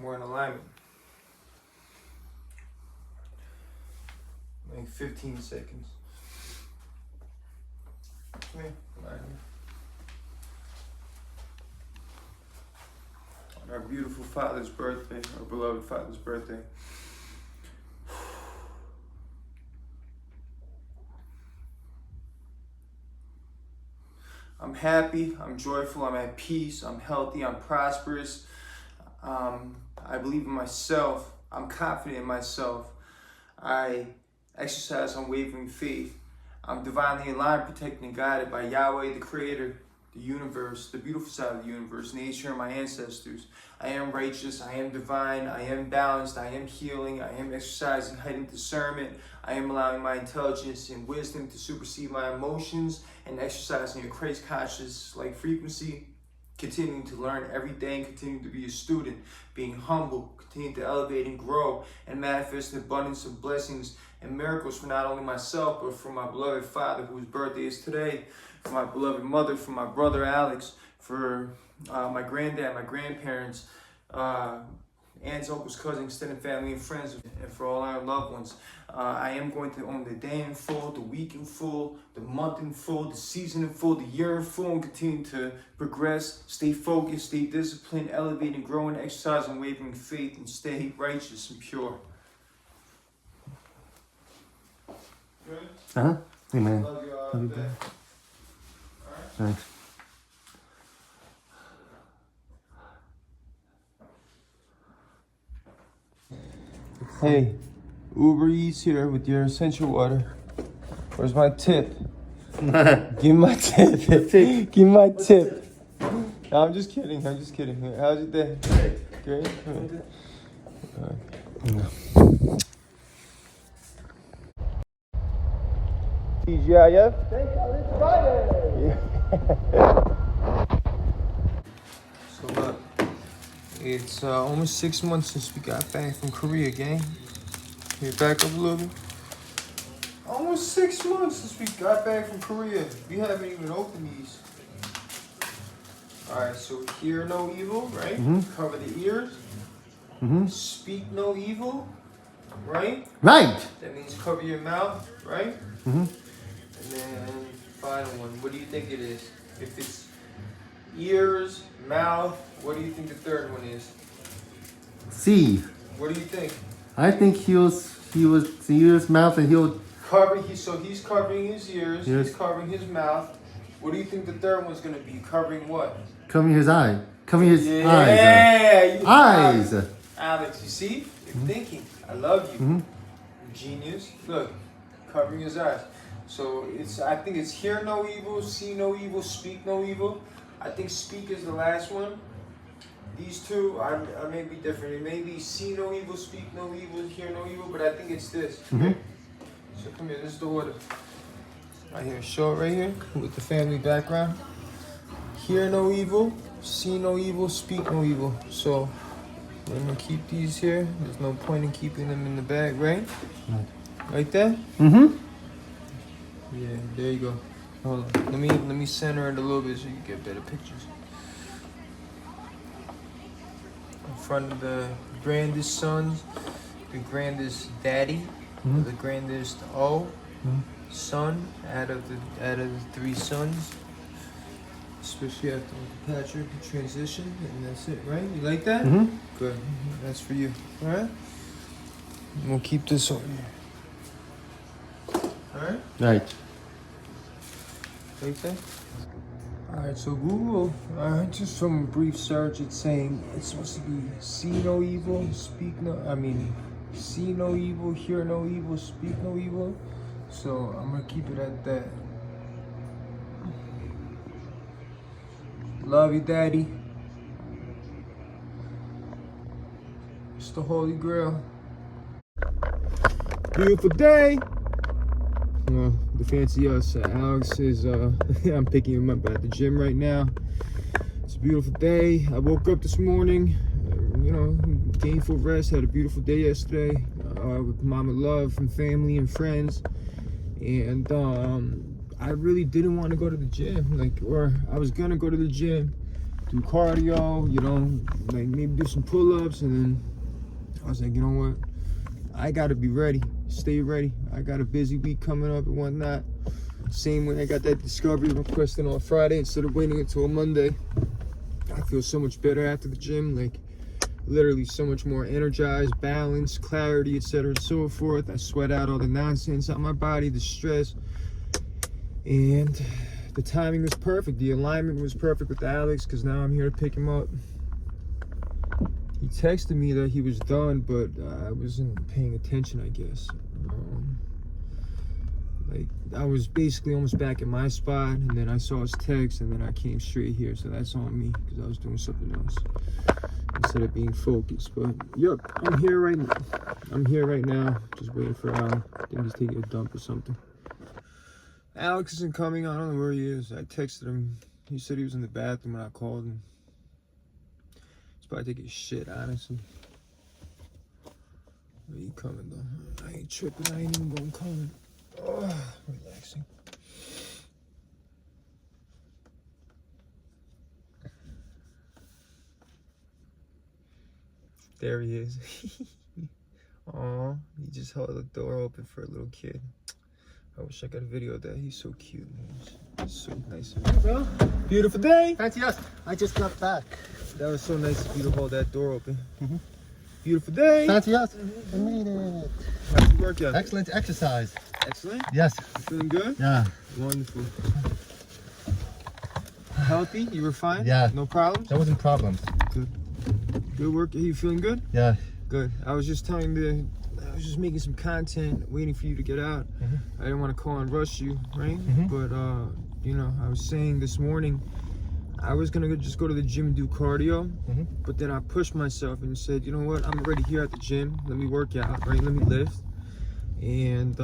more in alignment. Like 15 seconds. Come here. Come on. On our beautiful father's birthday, our beloved father's birthday. I'm happy, I'm joyful, I'm at peace, I'm healthy, I'm prosperous. I believe in myself, I'm confident in myself. I exercise unwavering faith. I'm divinely aligned, protected, and guided by Yahweh, the Creator, the universe, the beautiful side of the universe, nature, and my ancestors. I am righteous, I am divine, I am balanced, I am healing, I am exercising heightened discernment, I am allowing my intelligence and wisdom to supersede my emotions and exercising a Christ conscious like frequency, continuing to learn every day and continuing to be a student, being humble, continuing to elevate and grow and manifest an abundance of blessings and miracles for not only myself, but for my beloved father whose birthday is today, for my beloved mother, for my brother Alex, for my granddad, my grandparents, aunts, uncles, cousins, extended family and friends, and for all our loved ones. I am going to own the day in full, the week in full, the month in full, the season in full, the year in full, and continue to progress, stay focused, stay disciplined, elevate and grow and exercise unwavering faith, and stay righteous and pure. Good? Uh-huh. Amen. Love you all. Love you, All Dad. right. Thanks. Hey, Uber Eats here with your essential water. Where's my tip? Give me my tip. Give me my tip. No, I'm just kidding. I'm just kidding. How's your day? Great. TGIF? It's Friday! So look, it's almost 6 months since we got back from Korea, gang. Can you back up a little bit? Almost 6 months since we got back from Korea. We haven't even opened these. Alright, so hear no evil, right? Mm-hmm. Cover the ears. Mm-hmm. Speak no evil, right? Right. That means cover your mouth, right? Mm-hmm. And then final one. What do you think it is? If it's ears, mouth, what do you think the third one is? See, What do you think? I think he was ears, mouth, and he'll So he's covering his ears, Yes. he's covering his mouth. What do you think the third one's gonna be? Covering what? cover his eye, cover his eyes. Yeah, you Eyes. Alex, you see? You're thinking. I love you. Mm-hmm. Genius. Look, covering his eyes. So I think it's hear no evil, see no evil, speak no evil. I think speak is the last one. These two I may be different. It may be see no evil, speak no evil, hear no evil, but I think it's this. Mm-hmm. So come here, this is the order. Right here, show it right here with the family background. Hear no evil, see no evil, speak no evil. So I'm gonna keep these here. There's no point in keeping them in the bag, right? Right there? Mm-hmm. Yeah, there you go. Hold on. Let me center it a little bit so you get better pictures. In front of the grandest sons, the grandest daddy, the grandest son out of the three sons. Especially after Uncle Patrick transition, and that's it, right? You like that? Mm-hmm. Good. That's for you. All right. And we'll keep this on here. All right. Right. Like that. All right. So Google, just from a brief search, it's saying it's supposed to be see no evil, see no evil, hear no evil, speak no evil. So I'm gonna keep it at that. Love you, Daddy. It's the Holy Grail. Beautiful day. The fancy us. Alex is, I'm picking him up at the gym right now. It's a beautiful day. I woke up this morning, gainful rest. Had a beautiful day yesterday with mama love and family and friends. And I really didn't want to go to the gym, or I was gonna go to the gym do cardio, you know, like maybe do some pull-ups, and then I was like, you know what? I gotta be ready, stay ready. I got a busy week coming up and whatnot. Same way I got that discovery requesting on Friday instead of waiting until Monday. I feel so much better after the gym, like literally so much more energized, balanced, clarity, etc. and so forth. I sweat out all the nonsense out of my body, the stress, and the timing was perfect. The alignment was perfect with Alex, because now I'm here to pick him up. He texted me that he was done, but I wasn't paying attention, I guess. Like, I was basically almost back at my spot, and then I saw his text, and then I came straight here. So that's on me, because I was doing something else instead of being focused. But yep, I'm here right now. Just waiting for Al. I think he's taking a dump or something. Alex isn't coming. I don't know where he is. I texted him. He said he was in the bathroom when I called him. He's probably taking a shit, honestly. Where you coming though? I ain't tripping. I ain't even going coming. Oh, relaxing. There he is. Aw, he just held the door open for a little kid. I wish I got a video of that. He's so cute, man. He's so nice. Hey, bro. Beautiful day. Fancy us. I just got back. That was so nice of you to hold that door open. Beautiful day. Fancy us. I made it. How's the workout? Excellent exercise. Excellent. Yes. You feeling good? Yeah. Wonderful. Healthy? You were fine? Yeah. No problems? There wasn't problems. Good. Good work. Are you feeling good? Yeah. Good. I was just making some content, waiting for you to get out. I didn't want to call and rush you, right? But you know, I was saying this morning I was gonna just go to the gym and do cardio, but then I pushed myself and said, you know what? I'm already here at the gym. Let me work out, right? Let me lift. And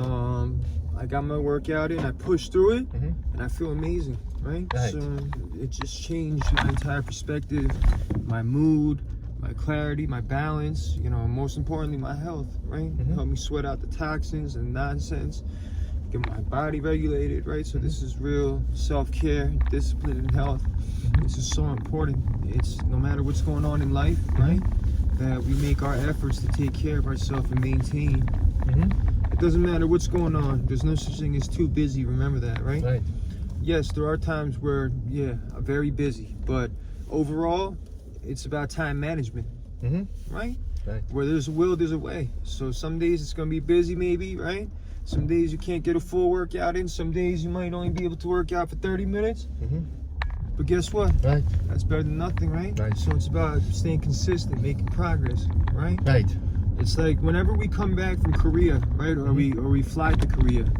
I got my workout in. I pushed through it, and I feel amazing, right? Right. So it just changed my entire perspective, my mood, my clarity, my balance, you know, most importantly, my health, right? Help me sweat out the toxins and nonsense, get my body regulated, right? So this is real self-care, discipline, and health. This is so important. It's no matter what's going on in life, right? That we make our efforts to take care of ourselves and maintain. It doesn't matter what's going on. There's no such thing as too busy. Remember that, right? Right. Yes, there are times where, yeah, I'm very busy, but overall, it's about time management, right? Right. Where there's a will, there's a way. So some days it's gonna be busy, maybe, right? Some days you can't get a full workout in. Some days you might only be able to work out for 30 minutes. But guess what? Right. That's better than nothing, right? Right. So it's about staying consistent, making progress, right? Right. It's like whenever we come back from Korea, right, or we fly to Korea,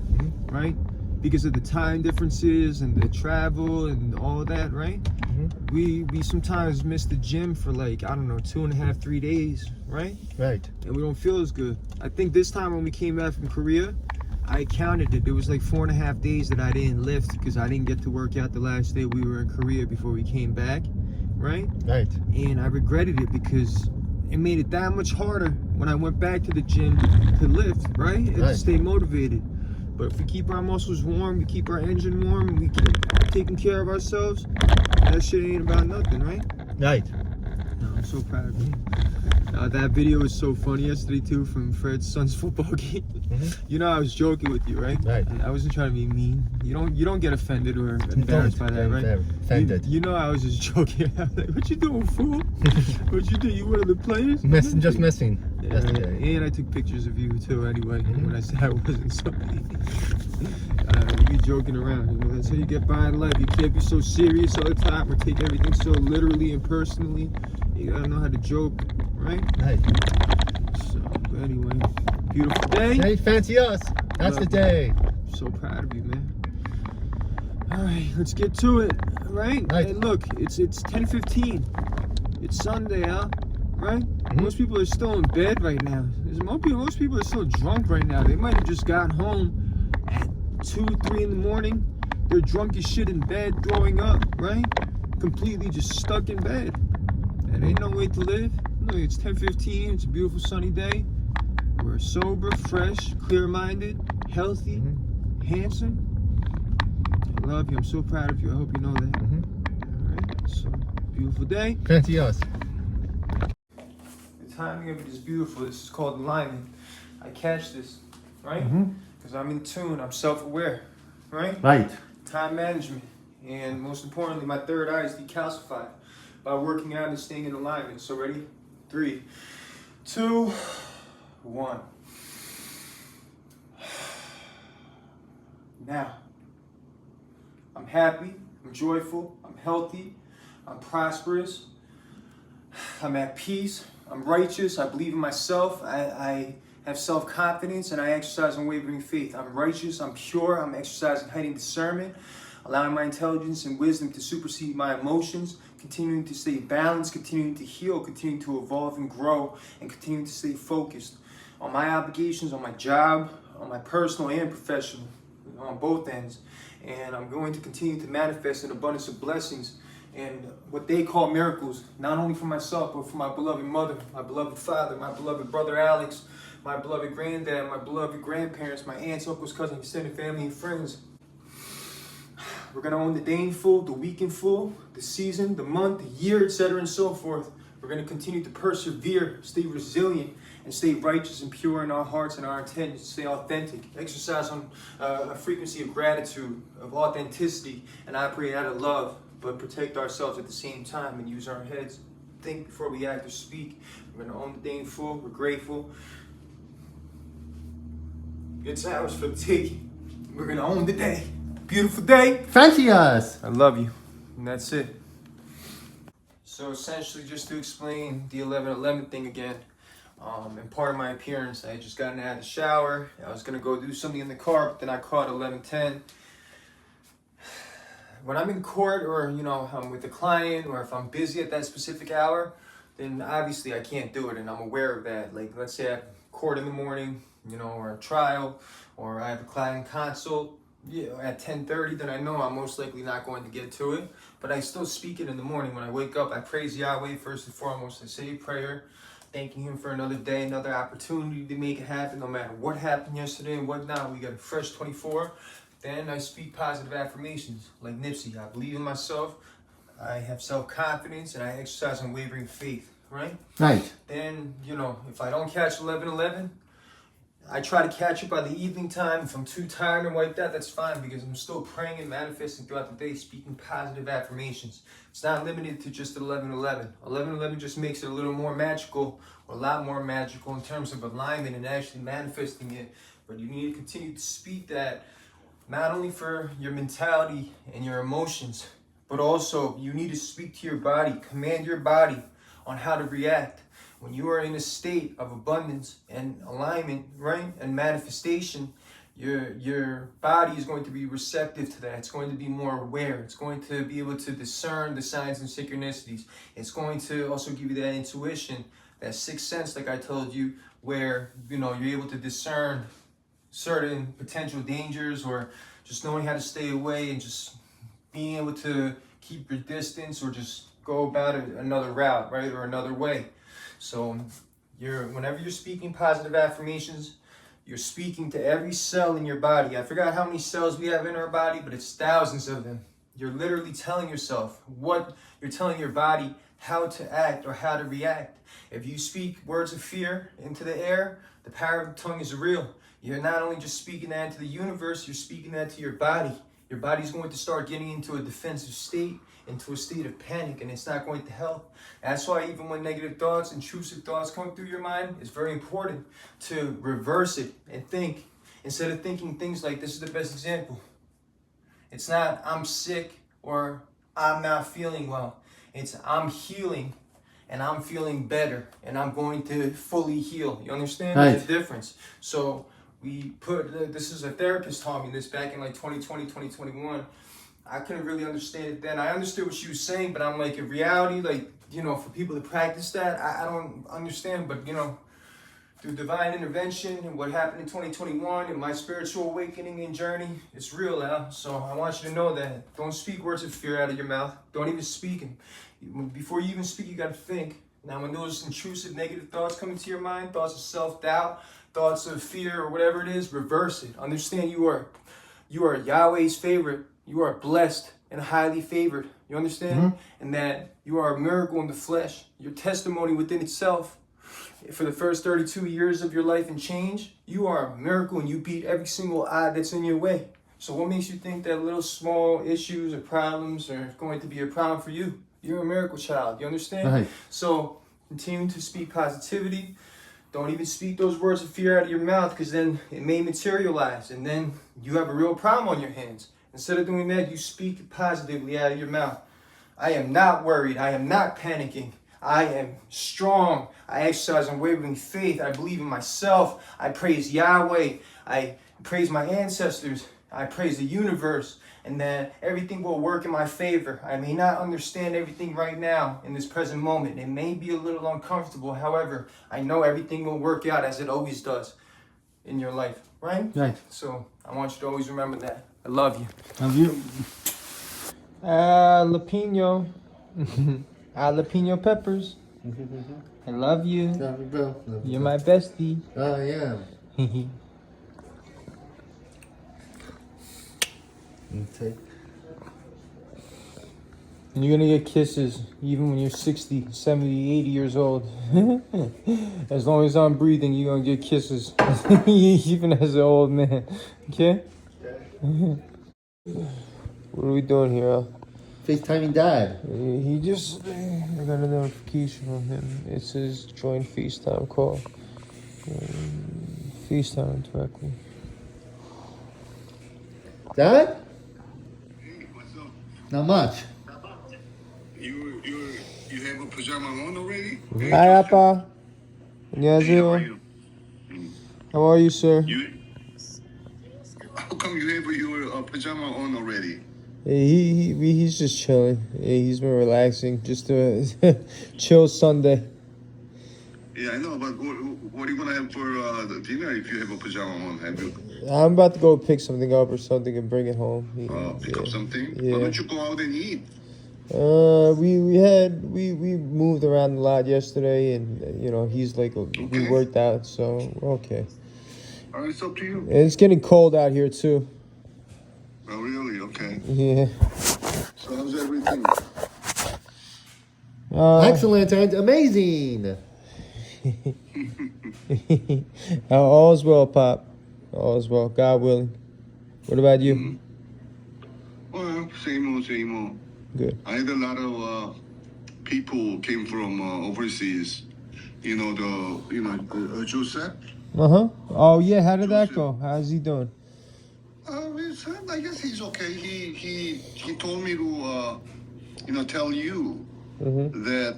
right? Because of the time differences and the travel and all of that, right? We sometimes miss the gym for like, I don't know, 2.5, 3 days, right? Right. And we don't feel as good. I think this time when we came back from Korea, I counted it. There was like 4.5 days that I didn't lift because I didn't get to work out the last day we were in Korea before we came back, right? Right. And I regretted it because it made it that much harder when I went back to the gym to lift, right? And to stay motivated. But if we keep our muscles warm, we keep our engine warm, and we keep taking care of ourselves, that shit ain't about nothing, right? Right. No, I'm so proud of you. That video was so funny yesterday too, from Fred's son's football game. You know, I was joking with you, right? Right. I wasn't trying to be mean. You don't get offended or embarrassed by that, right? Offended. You know, I was just joking. I was like, "What you doing, fool? What you do? You one of the players?" Just messing. Yeah, and I took pictures of you too. Anyway, when I said I wasn't, so you joking around. You know, that's how you get by in life. You can't be so serious all the time or take everything so literally and personally. You gotta know how to joke, right? Right. So, but anyway, beautiful day. Hey, fancy us. That's the day. So proud of you, man. All right, let's get to it. Right? Right. Hey, look, it's 10:15. It's Sunday, huh? Right? Most people are still in bed right now. Most people are still drunk right now. They might have just got home at 2, 3 in the morning. They're drunk as shit in bed, throwing up, right? Completely just stuck in bed. And ain't no way to live. Look, it's 10:15. It's a beautiful sunny day. We're sober, fresh, clear-minded, healthy, handsome. I love you. I'm so proud of you. I hope you know that. All right. So Beautiful day. Fancy us. The timing of it is beautiful. This is called alignment. I catch this, right? Because I'm in tune. I'm self-aware, right? Right. Time management. And most importantly, my third eye is decalcified by working out and staying in alignment. So ready? 3, 2, 1. Now, I'm happy, I'm joyful, I'm healthy, I'm prosperous, I'm at peace, I'm righteous, I believe in myself, I have self-confidence, and I exercise unwavering faith. I'm righteous, I'm pure, I'm exercising heightened discernment, allowing my intelligence and wisdom to supersede my emotions, continuing to stay balanced, continuing to heal, continuing to evolve and grow, and continuing to stay focused on my obligations, on my job, on my personal and professional, on both ends. And I'm going to continue to manifest an abundance of blessings and what they call miracles, not only for myself, but for my beloved mother, my beloved father, my beloved brother Alex, my beloved granddad, my beloved grandparents, my aunts, uncles, cousins, extended family, and friends. We're going to own the day in full, the week in full, the season, the month, the year, etc., and so forth. We're going to continue to persevere, stay resilient, and stay righteous and pure in our hearts and our intentions, stay authentic, exercise on a frequency of gratitude, of authenticity, and operate out of love, but protect ourselves at the same time and use our heads. Think before we act or speak. We're going to own the day in full. We're grateful. It's ours for the taking. We're going to own the day. Beautiful day. Fancy us. I love you. And that's it. So essentially, just to explain the 11:11 thing again, and part of my appearance, I had just gotten out of the shower. I was gonna go do something in the car, but then I caught 11:10. When I'm in court, or I'm with a client, or if I'm busy at that specific hour, then obviously I can't do it, and I'm aware of that. Like, let's say I have court in the morning, or a trial, or I have a client consult. At 10:30, then I know I'm most likely not going to get to it. But I still speak it in the morning. When I wake up, I praise Yahweh first and foremost. I say a prayer, thanking Him for another day, another opportunity to make it happen, no matter what happened yesterday and whatnot. We got a fresh 24. Then I speak positive affirmations, like Nipsey. I believe in myself, I have self-confidence, and I exercise unwavering faith, right? Right. Then, if I don't catch 11:11, I try to catch it by the evening time. If I'm too tired and wiped out, that's fine, because I'm still praying and manifesting throughout the day, speaking positive affirmations. It's not limited to just 11:11. 11:11 just makes it a little more magical, or a lot more magical in terms of alignment and actually manifesting it. But you need to continue to speak that, not only for your mentality and your emotions, but also you need to speak to your body, command your body on how to react. When you are in a state of abundance and alignment, right, and manifestation, your body is going to be receptive to that. It's going to be more aware. It's going to be able to discern the signs and synchronicities. It's going to also give you that intuition, that sixth sense, like I told you, where you're able to discern certain potential dangers, or just knowing how to stay away, and just being able to keep your distance, or just go about it another route, right, or another way. So whenever you're speaking positive affirmations, you're speaking to every cell in your body. I forgot how many cells we have in our body, but it's thousands of them. You're literally telling yourself you're telling your body how to act or how to react. If you speak words of fear into the air, the power of the tongue is real. You're not only just speaking that into the universe, you're speaking that to your body. Your body's going to start getting into a defensive state, into a state of panic, and it's not going to help. That's why even when negative thoughts, intrusive thoughts come through your mind, it's very important to reverse it and think. Instead of thinking things like, this is the best example. It's not, I'm sick, or I'm not feeling well. It's, I'm healing, and I'm feeling better, and I'm going to fully heal. You understand? Right. There's a difference. So we put, this is a therapist taught me this back in like 2020, 2021. I couldn't really understand it then. I understood what she was saying, but I'm like, in reality, like, for people to practice that, I don't understand. But, through divine intervention and what happened in 2021 and my spiritual awakening and journey, it's real, Al. So I want you to know that. Don't speak words of fear out of your mouth. Don't even speak them. Before you even speak, you got to think. Now, when those intrusive negative thoughts come into your mind, thoughts of self-doubt, thoughts of fear, or whatever it is, reverse it. Understand you are Yahweh's favorite. You are blessed and highly favored. You understand? And that you are a miracle in the flesh. Your testimony within itself, for the first 32 years of your life and change, you are a miracle and you beat every single odd that's in your way. So what makes you think that little small issues or problems are going to be a problem for you? You're a miracle child. You understand? Right. So continue to speak positivity. Don't even speak those words of fear out of your mouth, because then it may materialize and then you have a real problem on your hands. Instead of doing that, you speak positively out of your mouth. I am not worried. I am not panicking. I am strong. I exercise unwavering faith. I believe in myself. I praise Yahweh. I praise my ancestors. I praise the universe, and that everything will work in my favor. I may not understand everything right now in this present moment. It may be a little uncomfortable. However, I know everything will work out as it always does in your life, right? Right. So I want you to always remember that. I love you. Love you. Jalapeno. Jalapeno peppers. I love you. Love you, bro. Love you, You're bro. my bestie. Oh, yeah. Okay. And you're gonna get kisses even when you're 60, 70, 80 years old. As long as I'm breathing, you're gonna get kisses. Even as an old man. Okay? What are we doing here, Al? FaceTiming Dad. He just, I got a notification from him. It says join FaceTime call. FaceTime directly. Dad? Hey, what's up? Not much. You have a pajama on already? Hi, Appa. Hey, how are 안녕하세요. you? How are you, sir? How come you have your pajama on already? He's just chilling. He's been relaxing. Just a chill Sunday. Yeah, I know, but what are you gonna have for the dinner if you have a pajama on? Have you I'm about to go pick something up or something and bring it home. pick up something? Yeah. Why don't you go out and eat? We moved around a lot yesterday, and you know he's like we Okay. worked out, so we're okay. All right, it's up to you. And it's getting cold out here too. Oh, really? Okay. Yeah. So how's everything? Excellent and amazing. All's well, Pop. All's well, God willing. What about you? Well, same old, same old. Good. I had a lot of people came from overseas. You know Joseph. Oh yeah. How did that go? How's he doing? I guess he's okay. He told me to tell you Mm-hmm. that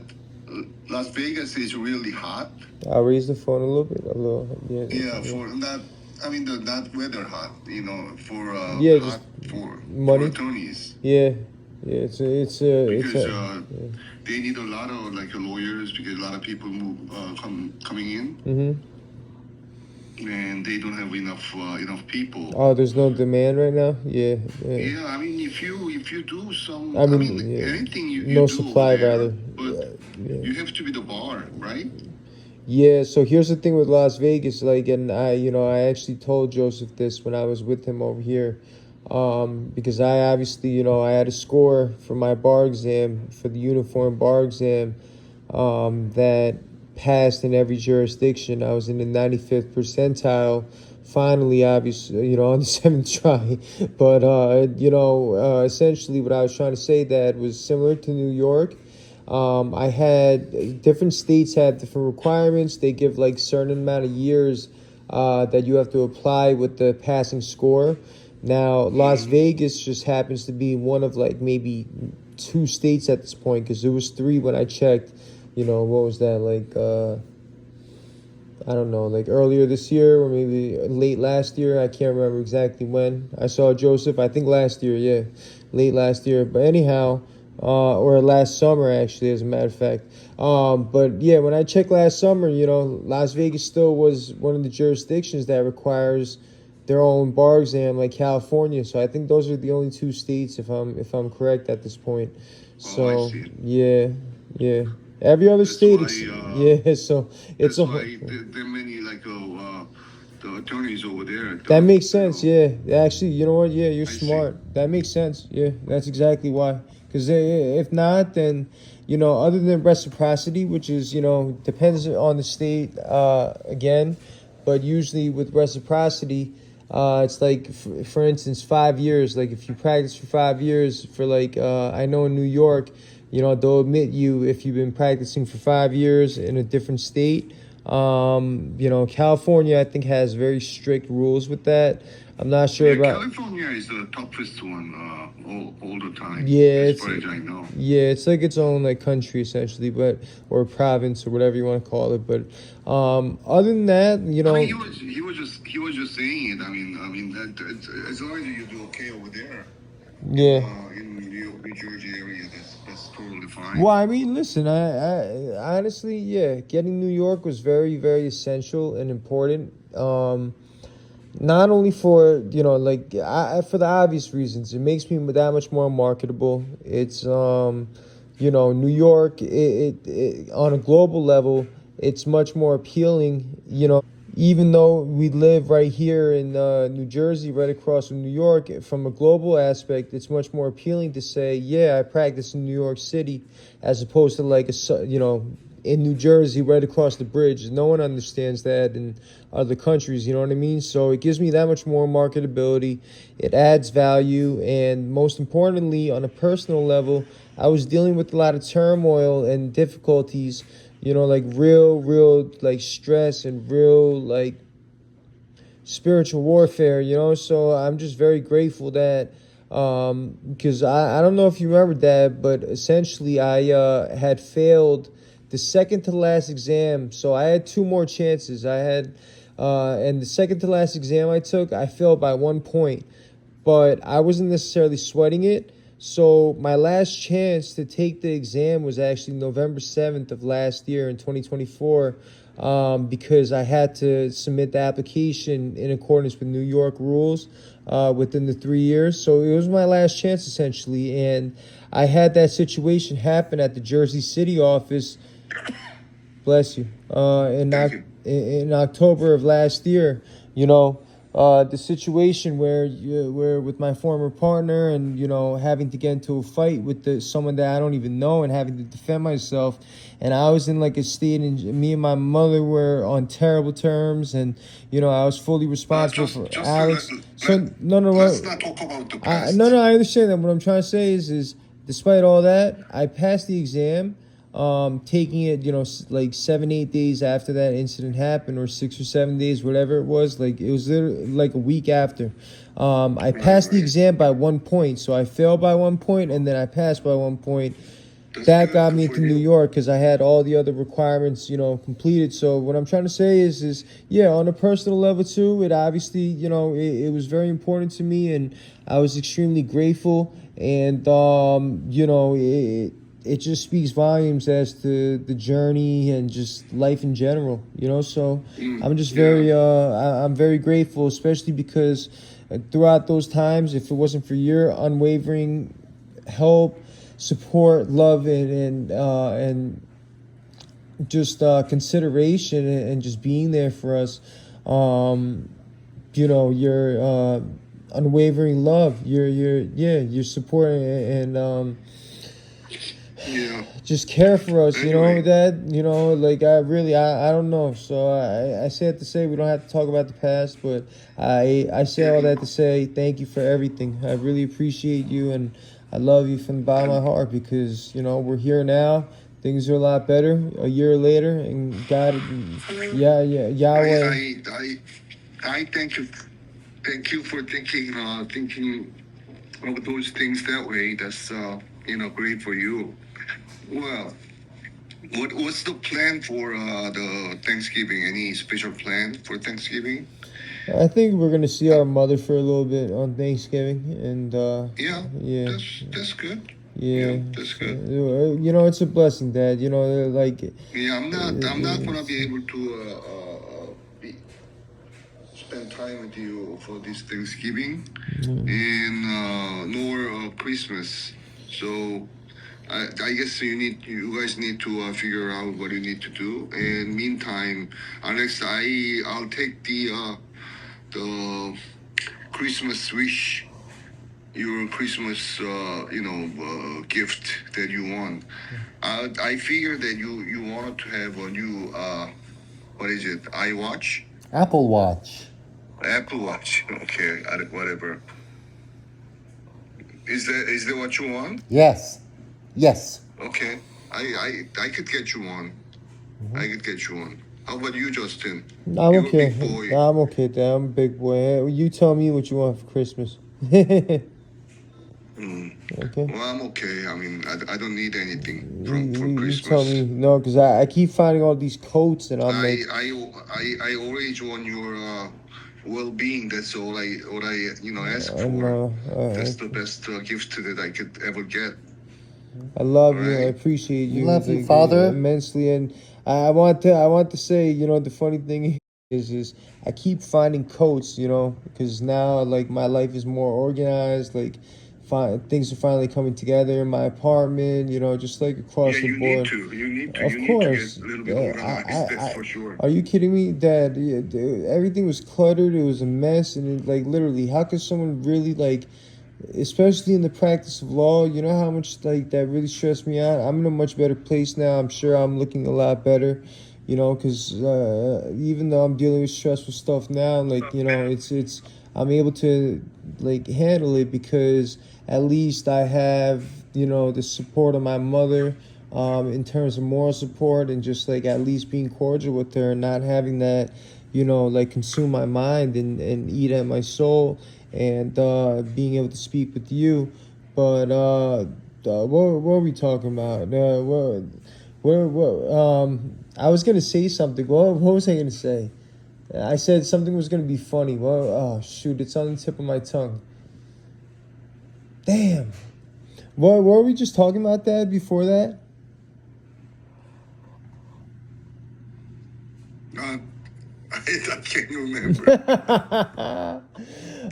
Las Vegas is really hot. I'll raise the phone a little bit. Yeah. Yeah, for not. I mean, not weather hot. For Yeah, hot just for money. attorneys. Yeah. It's Because a. they need a lot of lawyers because a lot of people coming in Mm-hmm. and they don't have enough people. Oh, there's no demand right now. Yeah. Yeah, I mean, if you do some, I mean, yeah. anything you No do supply, there, rather. but Yeah. you have to be the bar, right? Yeah, so here's the thing with Las Vegas, and I actually told Joseph this when I was with him over here, because I obviously, I had a score for my bar exam, for the uniform bar exam, that passed in every jurisdiction. I was in the 95th percentile, finally, obviously, on the 7th try, but, essentially what I was trying to say that was similar to New York. I had different states have different requirements. They give certain amount of years that you have to apply with the passing score. Now, Las Vegas just happens to be one of maybe 2 states at this point, because there was 3 when I checked. What was that, I don't know, earlier this year or maybe late last year. I can't remember exactly when. I saw Joseph, I think last year, yeah, late last year. But anyhow, or last summer, actually, as a matter of fact. But yeah, when I checked last summer, Las Vegas still was one of the jurisdictions that requires their own bar exam, like California. So I think those are the only 2 states, if I'm correct at this point. So I see. yeah. Every other That's state, why, so it's That's why there are many the attorneys over there. That makes sense. You Yeah. Actually, you know what? Yeah, you're see. smart. That makes sense. Yeah, that's exactly why. Because if not, then other than reciprocity, which is depends on the state again, but usually with reciprocity, it's like for instance 5 years. Like if you practice for 5 years for like I know in New York, they'll admit you if you've been practicing for 5 years in a different state. California, I think, has very strict rules with that. I'm not sure Yeah, about. California is the toughest one all the time. Yeah, as far as I know. it's like its own like country essentially, but or province or whatever you want to call it. But other than that, I mean, he was just saying it. I mean that as long as you do okay over there, yeah. in New York, New Jersey area, that's totally fine. Well, I mean, listen, I honestly, yeah, getting New York was very, very essential and important. Not only for like for the obvious reasons, it makes me that much more marketable. It's New York, it on a global level, it's much more appealing. Even though we live right here in New Jersey, right across from New York, from a global aspect, it's much more appealing to say, yeah, I practice in New York City, as opposed to like in New Jersey, right across the bridge. No one understands that in other countries, you know what I mean? So it gives me that much more marketability. It adds value, and most importantly, on a personal level, I was dealing with a lot of turmoil and difficulties. Like real, like stress and real, like spiritual warfare, So I'm just very grateful that, because I don't know if you remember that, but essentially I had failed the second to last exam. So I had two more chances. And the second to last exam I took, I failed by 1 point, but I wasn't necessarily sweating it. So my last chance to take the exam was actually November 7th of last year in 2024, because I had to submit the application in accordance with New York rules within the 3 years. So it was my last chance essentially, and I had that situation happen at the Jersey City office. Bless you. In October of last year, the situation where with my former partner and having to get into a fight with someone that I don't even know and having to defend myself, and I was in like a state, and me and my mother were on terrible terms, and I was fully responsible for Alex. No, let's not talk about the past. No, I understand that. What I'm trying to say is despite all that, I passed the exam. Taking it, like 7-8 days after that incident happened, or 6 or 7 days, whatever it was, like it was literally like a week after. I passed the exam by 1 point, so I failed by 1 point, and then I passed by 1 point. That got me into New York because I had all the other requirements, completed. So what I'm trying to say is yeah, on a personal level too, it obviously, it was very important to me, and I was extremely grateful, and it just speaks volumes as to the journey and just life in general, So I'm just I'm very grateful, especially because throughout those times, if it wasn't for your unwavering help, support, love, and just consideration and just being there for us, your unwavering love, your support and just care for us, Anyway. like I don't know. So I say it to say we don't have to talk about the past, but I say all that to say thank you for everything. I really appreciate you, and I love you from the bottom of my heart, because we're here now. Things are a lot better a year later, and God, Yahweh. I thank you. Thank you for thinking of those things that way. That's great for you. Well, what's the plan for the Thanksgiving? Any special plan for Thanksgiving? I think we're gonna see our mother for a little bit on Thanksgiving, and Yeah, yeah, that's good. yeah, That's good. It's a blessing, Dad. Like. Yeah, I'm not gonna be able to spend time with you for this Thanksgiving, and nor Christmas. So I guess you guys need to figure out what you need to do. And meantime, Alex, I'll take the the Christmas wish, your Christmas, gift that you want. I figure that you wanted to have a new, what is it, iWatch? Apple Watch. Apple Watch. Okay, whatever. Is that what you want? Yes. Yes. Okay, I could get you one. I could get you one. How about you, Justin? I'm You're a okay. big boy. I'm okay with that. I'm a big boy. You tell me what you want for Christmas. Okay. Well, I'm okay. I mean, I don't need anything You, from you Christmas. tell me. No, because I keep finding all these coats and I'm like, I always want your well-being. That's all I ask I know. for. That's the best gift that I could ever get. I love you. I Right. appreciate you. Love you, like, Father. immensely. And I want to say, the funny thing is I keep finding coats, because now like my life is more organized. Like, things are finally coming together in my apartment. Just like across Yeah, the you board. need to. You need to. Of You need course. to get a little bit Yeah, organized. That's for sure. Are you kidding me? Dad, dude, everything was cluttered. It was a mess, and like literally, how could someone really like, especially in the practice of law? You know how much like that really stressed me out. I'm in a much better place now. I'm sure I'm looking a lot better. Because even though I'm dealing with stressful stuff now, like it's I'm able to like handle it because at least I have the support of my mother, in terms of moral support and just like at least being cordial with her and not having that like consume my mind and eat at my soul, and being able to speak with you. But what are we talking about? I was gonna say something. What was I gonna say? I said something was gonna be funny. Well, oh shoot, it's on the tip of my tongue. Damn. What were we just talking about, Dad? Before that? I can't remember.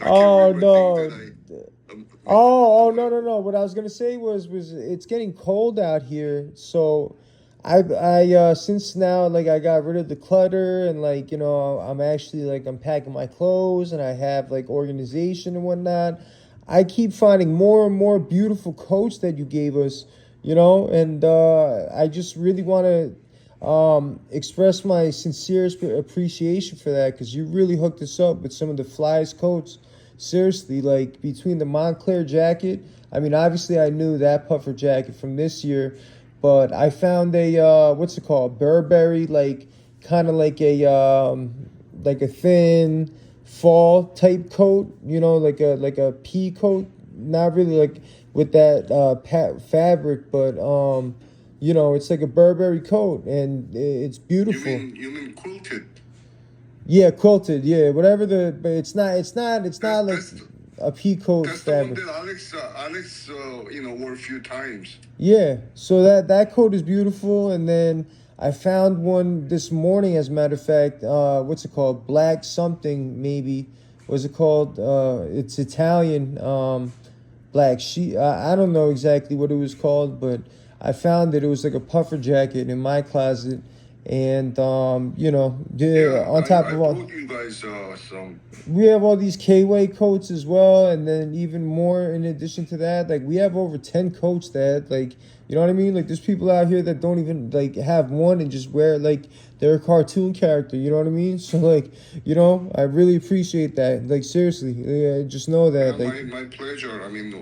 Oh no. Things that Oh no. What I was gonna say was it's getting cold out here, so I since now like I got rid of the clutter and like I'm actually like I'm packing my clothes and I have like organization and whatnot. I keep finding more and more beautiful coats that you gave us, and I just really want to express my sincerest appreciation for that because you really hooked us up with some of the flyest coats. Seriously, like between the Montclair jacket, I mean, obviously I knew that puffer jacket from this year, but I found a what's it called? Burberry, like kind of like a thin fall type coat, like a pea coat, not really like with that fabric, but it's like a Burberry coat and it's beautiful. you mean quilted? Yeah, quilted. Yeah, whatever but it's not like That's a pea coat that's the one fabric. that Alex wore a few times. Yeah, so that coat is beautiful, and then I found one this morning. As a matter of fact, what's it called? Black something maybe. What's it called? It's Italian. Black sheep. I don't know exactly what it was called, but I found that it was like a puffer jacket in my closet, and on top I of all. brought you guys some. We have all these K-Way coats as well, and then even more in addition to that, like we have over 10 coats that, like, you know what I mean? Like there's people out here that don't even like have one and just wear like they're a cartoon character, you know what I mean? So like, I really appreciate that. Like seriously, just know that. Yeah, like my pleasure. I mean,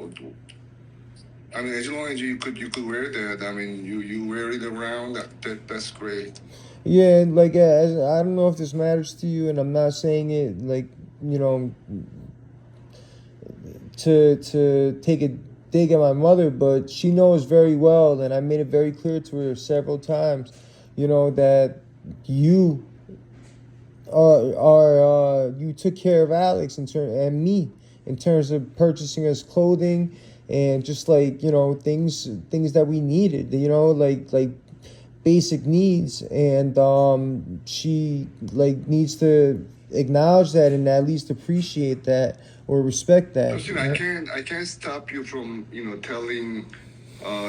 as long as you could wear that. I mean, you wear it around. That's great. yeah, and like I don't know if this matters to you, and I'm not saying it like to take a dig at my mother, but she knows very well, and I made it very clear to her several times, that you you took care of Alex and me in terms of purchasing us clothing and just like things that we needed, like basic needs, and she like needs to acknowledge that and at least appreciate that or respect that. Listen, I can't stop you from telling,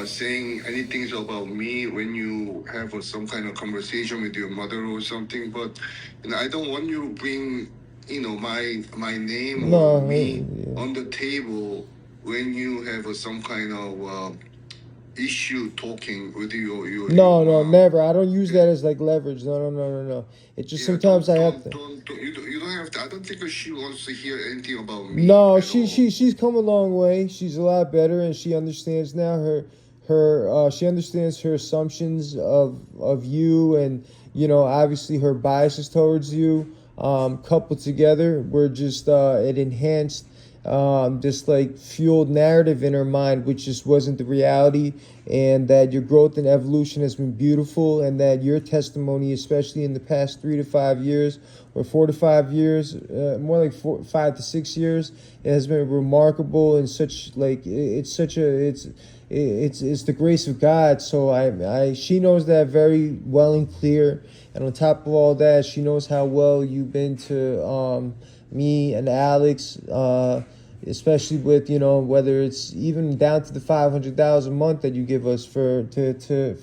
saying anything about me when you have some kind of conversation with your mother or something. But I don't want you to bring my name No, or me yeah. on the table when you have some kind of issue talking with No, your no, mom. never. I don't use that as like leverage. No, no, no, no, no. It's just Yeah, sometimes I have to. you don't have to. I don't think she wants to hear anything about me No, at all. she's come a long way. She's a lot better, and she understands now she understands her assumptions of you, and obviously her biases towards you. Coupled together, were just it enhanced this like fueled narrative in her mind, which just wasn't the reality, and that your growth and evolution has been beautiful, and that your testimony, especially in the past 3 to 5 years, or 4 to 5 years, more like 5 to 6 years, it has been remarkable, and such like it's such a it's the grace of God. So she knows that very well and clear, and on top of all that, she knows how well you've been to me and Alex, especially with whether it's even down to the $500 a month that you give us for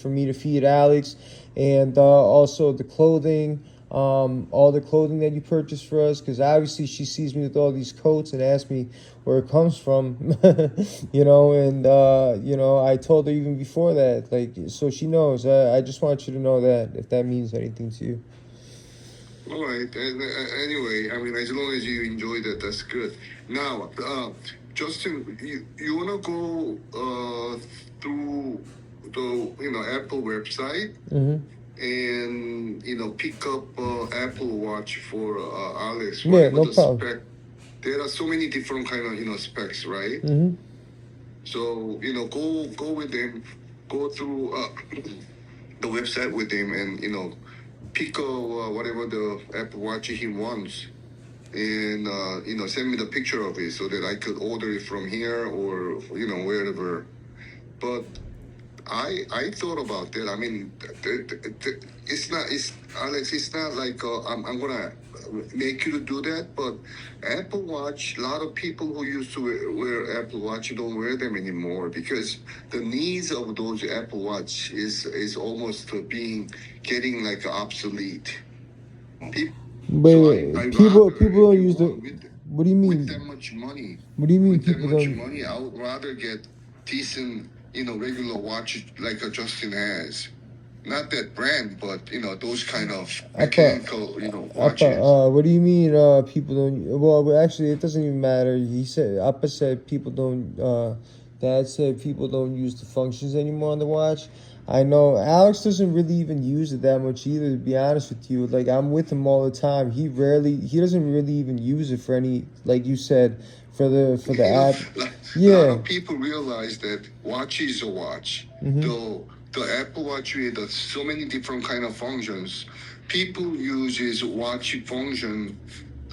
me to feed Alex, and also the clothing, all the clothing that you purchase for us, because obviously she sees me with all these coats and asks me where it comes from, and I told her even before that, like, so she knows. I just want you to know that, if that means anything to you. All right. And, anyway, I mean, as long as you enjoy that, that's good. Now, Justin, you wanna go through the Apple website and pick up Apple Watch for Alex. Yeah, Whatever no the problem. spec. There are so many different kind of specs, right? So go with them, go through the website with him, and pick whatever the Apple Watch he wants, and send me the picture of it so that I could order it from here or wherever. But I thought about that. I mean, it's not. It's Alex. It's not like I'm gonna make you to do that. But Apple Watch, a lot of people who used to wear Apple Watch don't wear them anymore because the needs of those Apple Watch is almost getting like obsolete. Wait, people don't use the. What do you mean? With that much money. What do you mean With that people much don't? money, I would rather get decent, regular watch like a Justin has. Not that brand, but those kind of mechanical, watches. What do you mean? People don't. Well, actually, it doesn't even matter. He said, Appa said people don't. Dad said people don't use the functions anymore on the watch. I know Alex doesn't really even use it that much either. To be honest with you, like I'm with him all the time. He doesn't really even use it for any, like you said, for the app. A lot of people realize that watch is a watch. The Apple Watch with so many different kind of functions. People use watch function,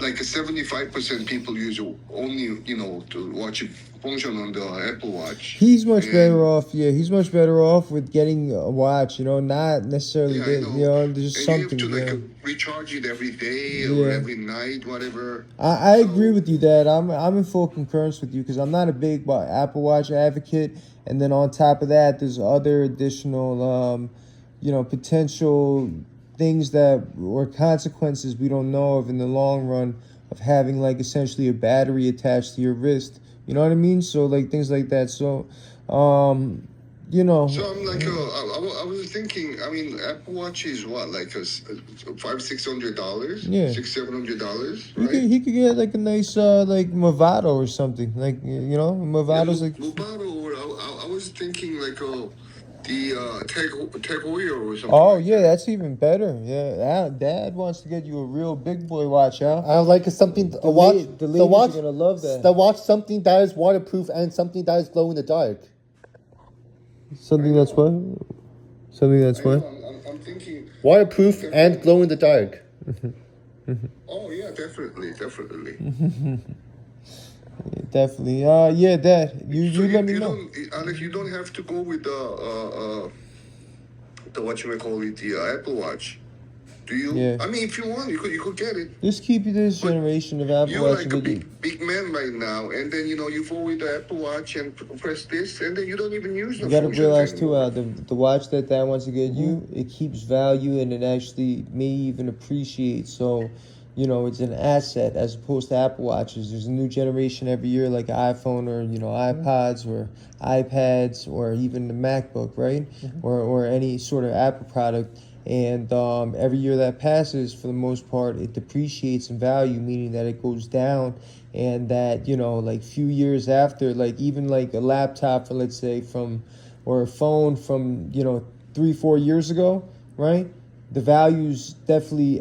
like 75% people use only to watch function on the Apple Watch. He's much better off. Yeah, he's much better off with getting a watch. Not necessarily. There's and something. you have to recharge it every day or every night, whatever. I agree with you, Dad. I'm in full concurrence with you because I'm not a big Apple Watch advocate, and then on top of that, there's other additional, potential things or consequences we don't know of in the long run of having like essentially a battery attached to your wrist. You know what I mean? So like things like that. So, So I'm like, I was thinking. I mean, Apple Watch is what, like $500-$600? Yeah. $600-$700, right? He could get like a nice like Movado or something. Like Movado's like. Movado, or I was thinking like the Tag Heuer or something. Oh like yeah, that. that's even better. Yeah, Dad wants to get you a real big boy watch, Al. I like something a watch. The ladies are gonna love that. The watch something that is waterproof and something that is glow in the dark. Something that's what? Something that's I know, what? I'm thinking. Waterproof and glow in the dark. Oh yeah, definitely. Definitely. Yeah, Dad. You let me know. Alex, you don't have to go with the what you may call it, the Apple Watch. Do you? Yeah. I mean, if you want, you could get it. Just keep this But generation of Apple You're Watch. like a big man right now, and then you go with the Apple Watch and press this, and then you don't even use the You gotta functions realize too, anymore. the watch that Dad wants to get you, it keeps value and it actually may even appreciate. So, you know, it's an asset as opposed to Apple Watches. There's a new generation every year, like iPhone or, you know, iPods or iPads or even the MacBook, right? Or any sort of Apple product. And every year that passes, for the most part, it depreciates in value, meaning that it goes down. And that, you know, like few years after, like even like a laptop, for let's say or a phone from, you know, 3-4 years ago, right? The value's definitely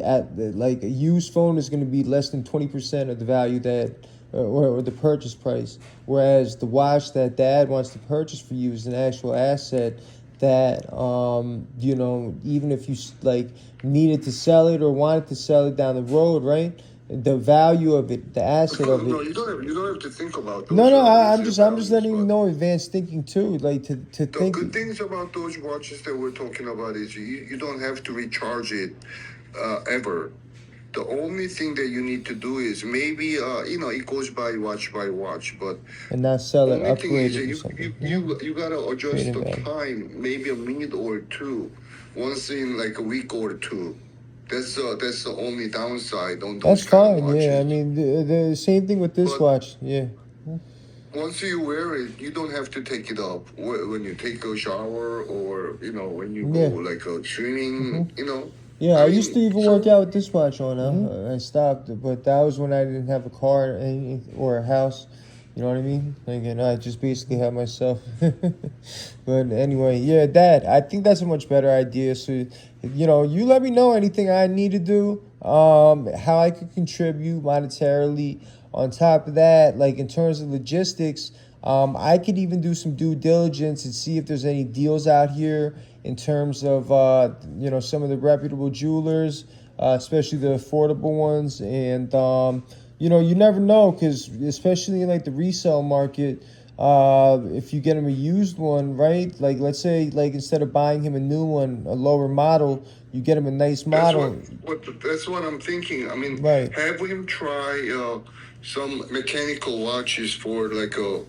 like a used phone is going to be less than 20% of the value that, or the purchase price. Whereas the watch that dad wants to purchase for you is an actual asset that, you know, even if you like needed to sell it or wanted to sell it down the road, right? The value of it, the asset of it. No, you don't have to think about those. No, I'm resale just values, letting you but know advanced thinking too, like to the think. good things about those watches that we're talking about is you don't have to recharge it ever. The only thing that you need to do is maybe you know, it goes by watch, but And not sell the it, only thing upgrade is it that or something. you gotta adjust Trading the value. time, maybe a minute or two, once in like a week or two. That's the only downside on those That's kind of fine, yeah. I watches. mean, the same thing with this But watch, yeah. once you wear it, you don't have to take it up when you take a shower or, you know, when you Yeah. go like swimming, you know. Yeah, I mean, used to even so- work out with this watch on. I stopped, but that was when I didn't have a car or a house. You know what I mean? Like, and I just basically had myself. But anyway, yeah, Dad, I think that's a much better idea. So, you know, you let me know anything I need to do, how I could contribute monetarily. On top of that, like in terms of logistics, I could even do some due diligence and see if there's any deals out here in terms of, you know, some of the reputable jewelers, especially the affordable ones. And, you know, you never know, because especially in like the resale market, if you get him a used one, right? Like, let's say, like instead of buying him a new one, a lower model, you get him a nice model. That's what I'm thinking. I mean, Right. have him try some mechanical watches for like a,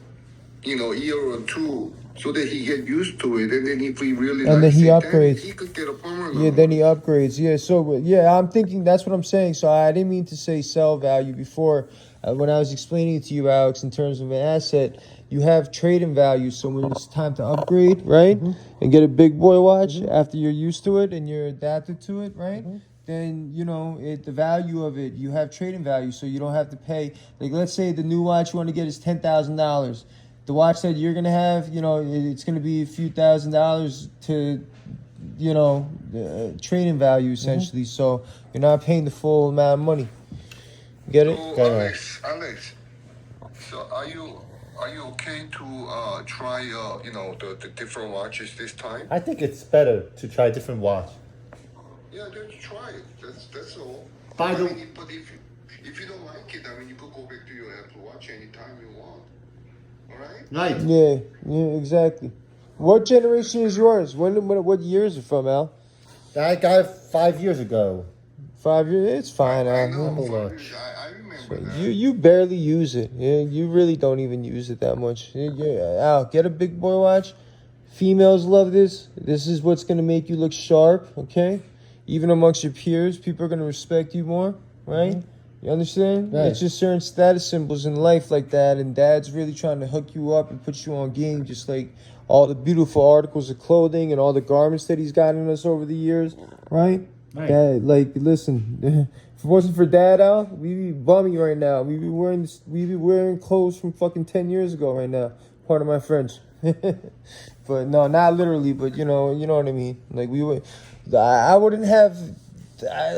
you know, year or two, so that he get used to it, and then if he really And then likes he it, upgrades. then he could get a permanent. Yeah, then he upgrades. Yeah, so yeah, I'm thinking that's what I'm saying. So I didn't mean to say sell value before. When I was explaining it to you, Alex, in terms of an asset, you have trade-in value. So when it's time to upgrade, right, and get a big boy watch after you're used to it and you're adapted to it, right, then you know the value of it. You have trade-in value, so you don't have to pay. Like, let's say the new watch you want to get is $10,000. The watch that you're gonna have, you know, it's gonna be a few $1,000s to, you know, trading value essentially. So you're not paying the full amount of money. Get it? So Alex, so are you okay to try you know, the different watches this time? I think it's better to try a different watch. Yeah, then try it. That's all. But If you don't like it, I mean, you could go back to your Apple Watch anytime you want. All right? Right. Yeah, exactly. What generation is yours? What year is it from, Al? I got it 5 years ago. 5 years? It's fine, I Al. know. Watch. I remember that. You barely use it. Yeah, you really don't even use it that much. Yeah, Al, get a big boy watch. Females love this. This is what's gonna make you look sharp, okay? Even amongst your peers, people are gonna respect you more, right? You understand? Right. It's just certain status symbols in life like that, and Dad's really trying to hook you up and put you on game, just like all the beautiful articles of clothing and all the garments that he's gotten us over the years, right? Right. Dad, like, listen, if it wasn't for Dad, Al, we'd be bumming right now. We'd be wearing clothes from fucking 10 years ago right now. Pardon my French. But no, not literally, but you know what I mean. Like I wouldn't have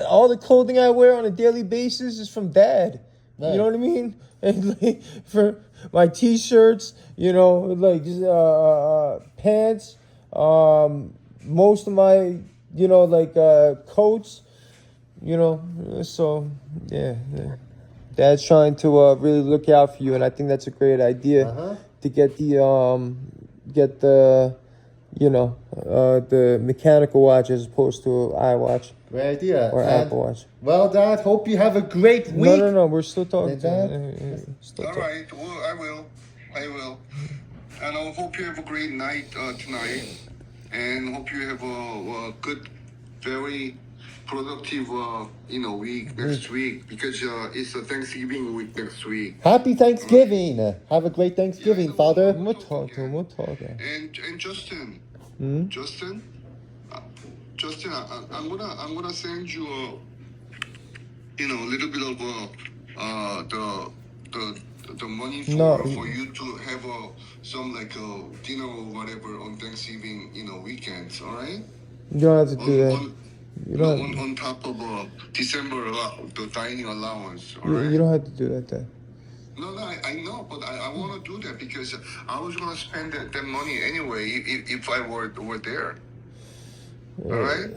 all the clothing I wear on a daily basis is from Dad. Right. You know what I mean? And like, for my T-shirts, you know, like pants, most of my, you know, like coats, you know. So yeah. Dad's trying to really look out for you, and I think that's a great idea to get the you know, the mechanical watch as opposed to an iWatch Great idea. or Dad. Apple Watch. Well, Dad, hope you have a great week. No, we're still talking. Dad? Still All talking. right. Well, I will. And I hope you have a great night tonight. And hope you have a good, very productive, week next week because it's a Thanksgiving week next week. Happy Thanksgiving. Have a great Thanksgiving, Father. I'm gonna talk to him. We'll talk. And Justin, Hmm? Justin, I'm gonna send you a little bit of the money No. for you to have some like a dinner or whatever on Thanksgiving weekends. All right. You don't have to do that. You don't. On top of December the dining allowance. All You, right. you don't have to do that. Then. No, I know, but I want to do that because I was gonna spend that money anyway if I were there. All right.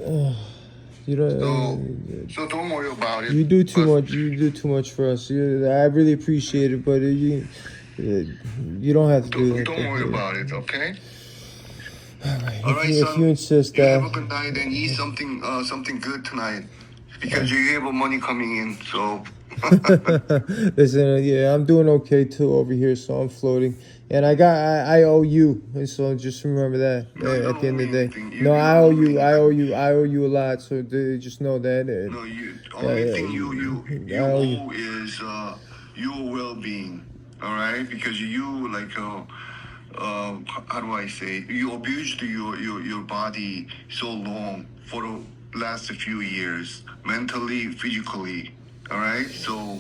You don't. So don't worry about it. You do too But- much. You do too much for us. I really appreciate it, but you don't have to do that. Don't worry about it, okay? All right, if son. you insist, You have a good night and eat something good tonight because you have money coming in. So listen, yeah, I'm doing okay too over here, so I'm floating, and I owe you, and so just remember that No, you at the end of the day. don't owe me anything. No, You I don't owe owe you, me I owe you, I owe you a lot. So just know that. no, only thing you I owe you. owe is your well-being. All right, because you like how do I say? You abused your body so long for the last few years, mentally, physically. All right, so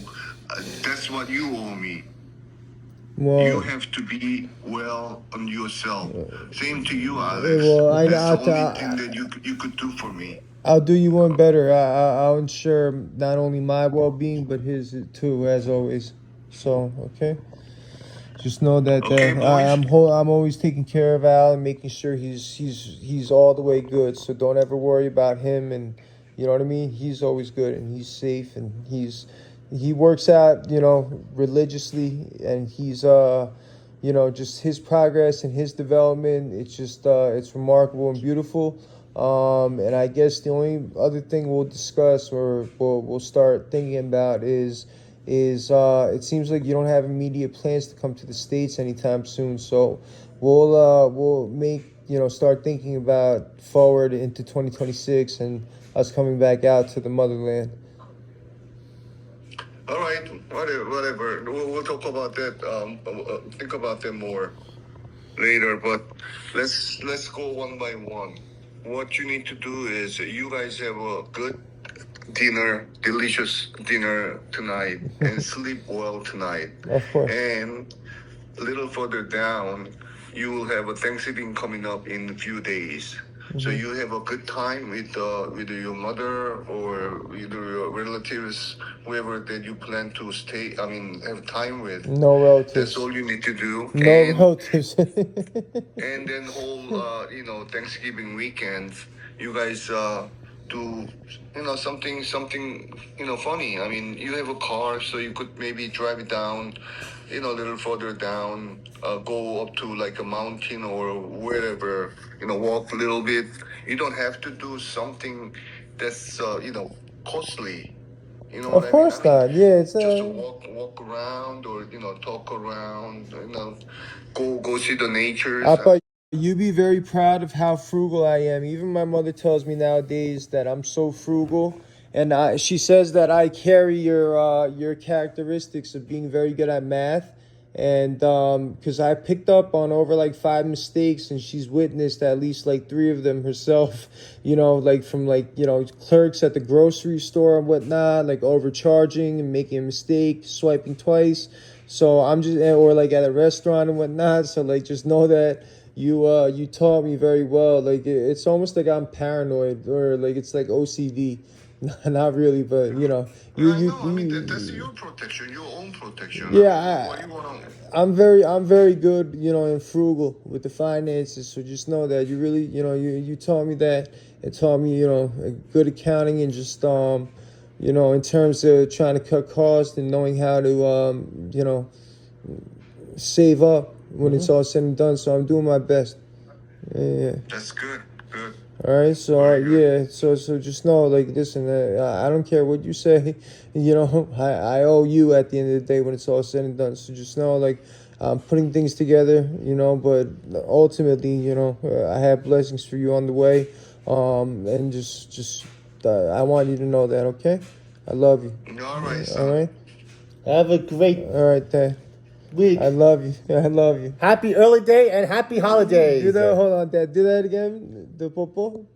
that's what you owe me. You Well, have to be well on yourself. Same to you, Alex. well, That's the only thing that you could do for me. I'll do you one better. I'll ensure not only my well-being but his too, as always. So okay. Just know that Okay, boys. I'm always taking care of Al and making sure he's all the way good. So don't ever worry about him, and you know what I mean. He's always good and he's safe and he works out religiously, and he's just his progress and his development. It's just it's remarkable and beautiful. And I guess the only other thing we'll discuss or we'll start thinking about is it seems like you don't have immediate plans to come to the States anytime soon, so we'll make start thinking about forward into 2026 and us coming back out to the motherland. All right, whatever. We'll talk about that. Think about that more later. But let's go one by one. What you need to do is you guys have a good dinner, delicious dinner tonight, and sleep well tonight. Of course. And a little further down, you will have a Thanksgiving coming up in a few days. So you have a good time with your mother or either your relatives, whoever that you plan to have time with. No relatives. That's all you need to do. No relatives. And then whole Thanksgiving weekend, you guys do something funny. I mean, you have a car, so you could maybe drive it down, a little further down, go up to like a mountain or wherever, walk a little bit. You don't have to do something that's costly. You know Of what course I mean? not. Yeah, it's Just to walk around or talk around, go see the nature. I thought you'd be very proud of how frugal I am. Even my mother tells me nowadays that I'm so frugal, and she says that I carry your characteristics of being very good at math. And because I picked up on over like 5 mistakes, and she's witnessed at least like 3 of them herself. Like from clerks at the grocery store and whatnot, like overcharging and making a mistake, swiping twice. So I'm just, or like at a restaurant and whatnot. So like just know that you taught me very well. Like it's almost like I'm paranoid, or like it's like OCD. Not really, but that's your protection, your own protection. Yeah, What do you wanna? I'm very good, and frugal with the finances. So just know that you really, you taught me that. It taught me, good accounting and just, in terms of trying to cut costs and knowing how to, save up when it's all said and done. So I'm doing my best. Yeah. That's good. Good. All right, so so just know, like, listen, I don't care what you say, I owe you at the end of the day when it's all said and done. So just know, like, I'm putting things together, but ultimately, I have blessings for you on the way, and just I want you to know that, okay? I love you. All right, son. All right. Have a great All right, Dad. week. I love you. I love you. Happy early day and happy holidays. Do that. Hold on, Dad. Do that again. The popo.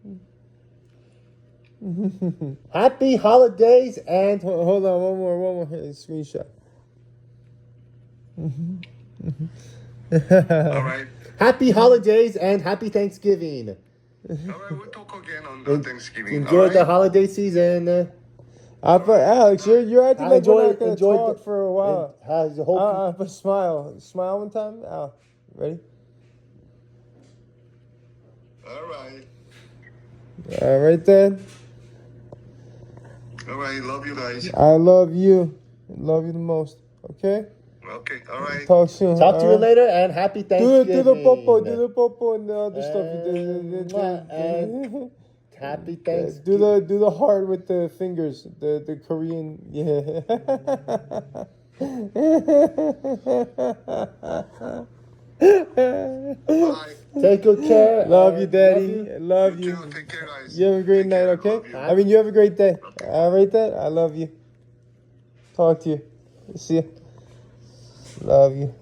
Happy holidays and Hold on. One more. Hey, screenshot. All right. happy holidays and happy Thanksgiving. All right, we'll talk again on Thanksgiving. Enjoy all right? the holiday season. But Alex, you're acting like we're not gonna talk for a while. Has the whole But smile one time. Al, ready? All right. All right, Dad. All right. Love you guys. I love you. Love you the most. Okay. Okay. All right. Talk soon. talk to you all right? later and happy Do Thanksgiving. the popo. Do the popo and the other stuff. And happy Do Thanksgiving. the heart with the fingers. The Korean. Yeah. Bye. Take good care. Love you, and Daddy. Love You you. too. Take care, guys. You have a great Take night, care. okay? Love you. I mean, you have a great day. All right, Dad? I love you. Talk to you. See you. Love you.